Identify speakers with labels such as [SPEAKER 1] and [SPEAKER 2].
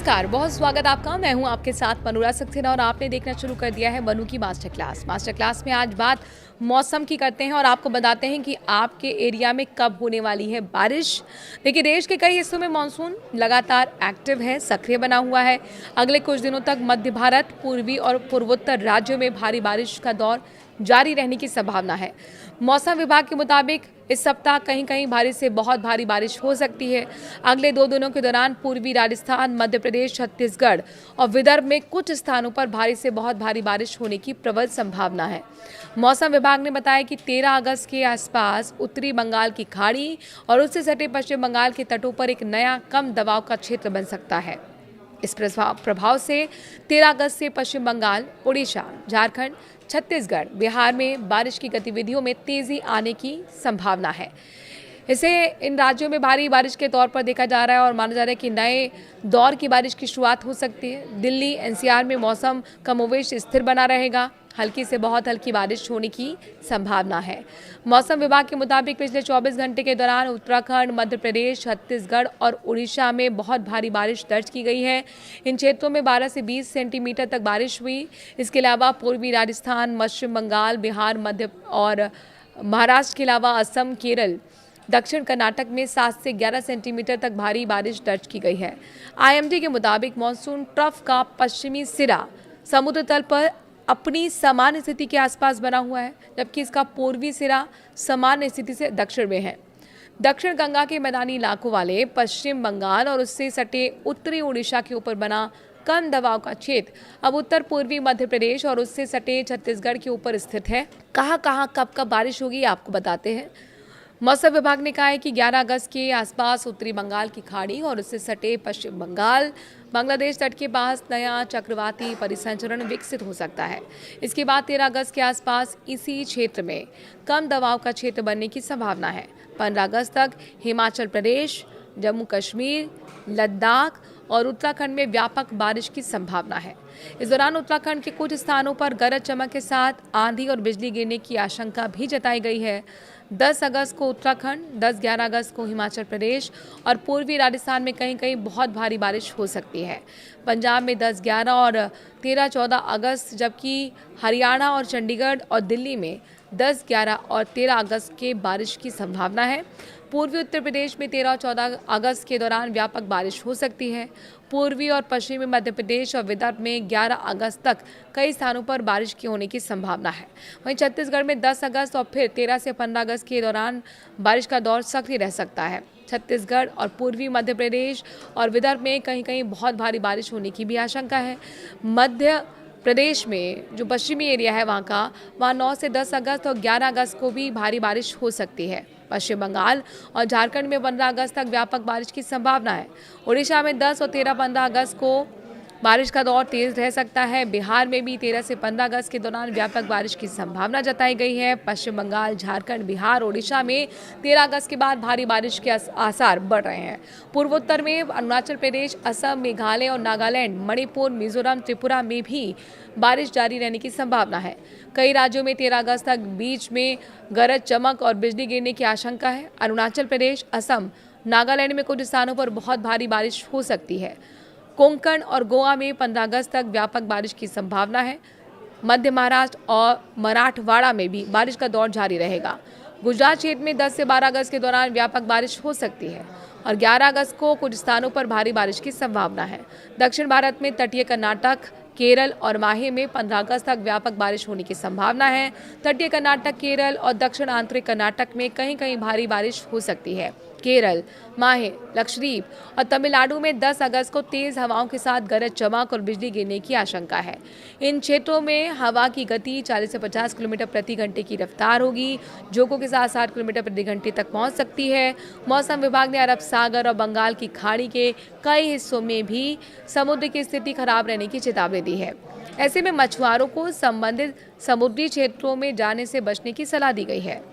[SPEAKER 1] नमस्कार, बहुत स्वागत आपका। मैं हूं आपके साथ मनोरा सक्सेना और आपने देखना शुरू कर दिया है बनू की मास्टर क्लास। मास्टर क्लास में आज बात मौसम की करते हैं और आपको बताते हैं कि आपके एरिया में कब होने वाली है बारिश। देखिए, देश के कई हिस्सों में मानसून लगातार एक्टिव है, सक्रिय बना हुआ है। अगले कुछ दिनों तक मध्य भारत, पूर्वी और पूर्वोत्तर राज्यों में भारी बारिश का दौर जारी रहने की संभावना है। मौसम विभाग के मुताबिक इस सप्ताह कहीं कहीं भारी से बहुत भारी बारिश हो सकती है। अगले 2 दिनों के दौरान पूर्वी राजस्थान, मध्य प्रदेश, छत्तीसगढ़ और विदर्भ में कुछ स्थानों पर भारी से बहुत भारी बारिश होने की प्रबल संभावना है। मौसम विभाग ने बताया कि 13 अगस्त के आसपास उत्तरी बंगाल की खाड़ी और उससे सटे पश्चिम बंगाल के तटों पर एक नया कम दबाव का क्षेत्र बन सकता है। इस प्रभाव से 13 अगस्त से पश्चिम बंगाल, उड़ीसा, झारखंड, छत्तीसगढ़, बिहार में बारिश की गतिविधियों में तेजी आने की संभावना है। इसे इन राज्यों में भारी बारिश के तौर पर देखा जा रहा है और माना जा रहा है कि नए दौर की बारिश की शुरुआत हो सकती है। दिल्ली, एनसीआर में मौसम कमोवेश स्थिर बना रहेगा। हल्की से बहुत हल्की बारिश होने की संभावना है। मौसम विभाग के मुताबिक पिछले 24 घंटे के दौरान उत्तराखंड, मध्य प्रदेश, छत्तीसगढ़ और उड़ीसा में बहुत भारी बारिश दर्ज की गई है। इन क्षेत्रों में 12 से 20 सेंटीमीटर तक बारिश हुई। इसके अलावा पूर्वी राजस्थान, पश्चिम बंगाल, बिहार, मध्य और महाराष्ट्र के अलावा असम, केरल, दक्षिण कर्नाटक में 7 से 11 सेंटीमीटर तक भारी बारिश दर्ज की गई है। आईएमडी के मुताबिक मानसून ट्रफ का पश्चिमी सिरा समुद्र तल पर अपनी सामान्य स्थिति के आसपास बना हुआ है, जबकि इसका पूर्वी सिरा सामान्य स्थिति से दक्षिण में है। दक्षिण गंगा के मैदानी इलाकों वाले पश्चिम बंगाल और उससे सटे उत्तरी उड़ीसा के ऊपर बना कम दबाव का क्षेत्र अब उत्तर पूर्वी मध्य प्रदेश और उससे सटे छत्तीसगढ़ के ऊपर स्थित है। कहाँ कब बारिश होगी आपको बताते हैं। मौसम विभाग ने कहा है कि 11 अगस्त के आसपास उत्तरी बंगाल की खाड़ी और उससे सटे पश्चिम बंगाल, बांग्लादेश तट के पास नया चक्रवाती परिसंचरण विकसित हो सकता है। इसके बाद 13 अगस्त के आसपास इसी क्षेत्र में कम दबाव का क्षेत्र बनने की संभावना है। 15 अगस्त तक हिमाचल प्रदेश, जम्मू कश्मीर, लद्दाख और उत्तराखंड में व्यापक बारिश की संभावना है। इस दौरान उत्तराखंड के कुछ स्थानों पर गरज चमक के साथ आंधी और बिजली गिरने की आशंका भी जताई गई है। 10 अगस्त को उत्तराखंड, 10-11 अगस्त को हिमाचल प्रदेश और पूर्वी राजस्थान में कहीं कहीं बहुत भारी बारिश हो सकती है। पंजाब में 10-11 और 13-14 अगस्त, जबकि हरियाणा और चंडीगढ़ और दिल्ली में 10-11 और 13 अगस्त के बारिश की संभावना है। पूर्वी उत्तर प्रदेश में 13 और 14 अगस्त के दौरान व्यापक बारिश हो सकती है। पूर्वी और पश्चिमी मध्य प्रदेश और विदर्भ में 11 अगस्त तक कई स्थानों पर बारिश की होने की संभावना है। वहीं छत्तीसगढ़ में 10 अगस्त और फिर 13 से 15 अगस्त के दौरान बारिश का दौर सक्रिय रह सकता है। छत्तीसगढ़ और पूर्वी मध्य प्रदेश और विदर्भ में कहीं कहीं बहुत भारी बारिश होने की भी आशंका है। मध्य प्रदेश में जो पश्चिमी एरिया है वहाँ 9 से 10 अगस्त और 11 अगस्त को भी भारी बारिश हो सकती है। पश्चिम बंगाल और झारखंड में 15 अगस्त तक व्यापक बारिश की संभावना है। उड़ीसा में 10 और 13-15 अगस्त को बारिश का दौर तेज रह सकता है। बिहार में भी 13 से 15 अगस्त के दौरान व्यापक बारिश की संभावना जताई गई है। पश्चिम बंगाल, झारखंड, बिहार, ओडिशा में 13 अगस्त के बाद भारी बारिश के आसार बढ़ रहे हैं। पूर्वोत्तर में अरुणाचल प्रदेश, असम, मेघालय और नागालैंड, मणिपुर, मिजोरम, त्रिपुरा में भी बारिश जारी रहने की संभावना है। कई राज्यों में 13 अगस्त तक बीच में गरज चमक और बिजली गिरने की आशंका है। अरुणाचल प्रदेश, असम, नागालैंड में कुछ स्थानों पर बहुत भारी बारिश हो सकती है। कोंकण और गोवा में 15 अगस्त तक व्यापक बारिश की संभावना है। मध्य महाराष्ट्र और मराठवाड़ा में भी बारिश का दौर जारी रहेगा। गुजरात क्षेत्र में 10 से 12 अगस्त के दौरान व्यापक बारिश हो सकती है और 11 अगस्त को कुछ स्थानों पर भारी बारिश की संभावना है। दक्षिण भारत में तटीय कर्नाटक, केरल और माहे में 15 अगस्त तक व्यापक बारिश होने की संभावना है। तटीय कर्नाटक, केरल और दक्षिण आंतरिक कर्नाटक में कहीं कहीं भारी बारिश हो सकती है। केरल, माहे, लक्षद्वीप और तमिलनाडु में 10 अगस्त को तेज हवाओं के साथ गरज चमक और बिजली गिरने की आशंका है। इन क्षेत्रों में हवा की गति 40 से 50 किलोमीटर प्रति घंटे की रफ्तार होगी, झोंकों के साथ 60 किलोमीटर प्रति घंटे तक पहुंच सकती है। मौसम विभाग ने अरब सागर और बंगाल की खाड़ी के कई हिस्सों में भी समुद्र की स्थिति खराब रहने की चेतावनी दी है। ऐसे में मछुआरों को संबंधित समुद्री क्षेत्रों में जाने से बचने की सलाह दी गई है।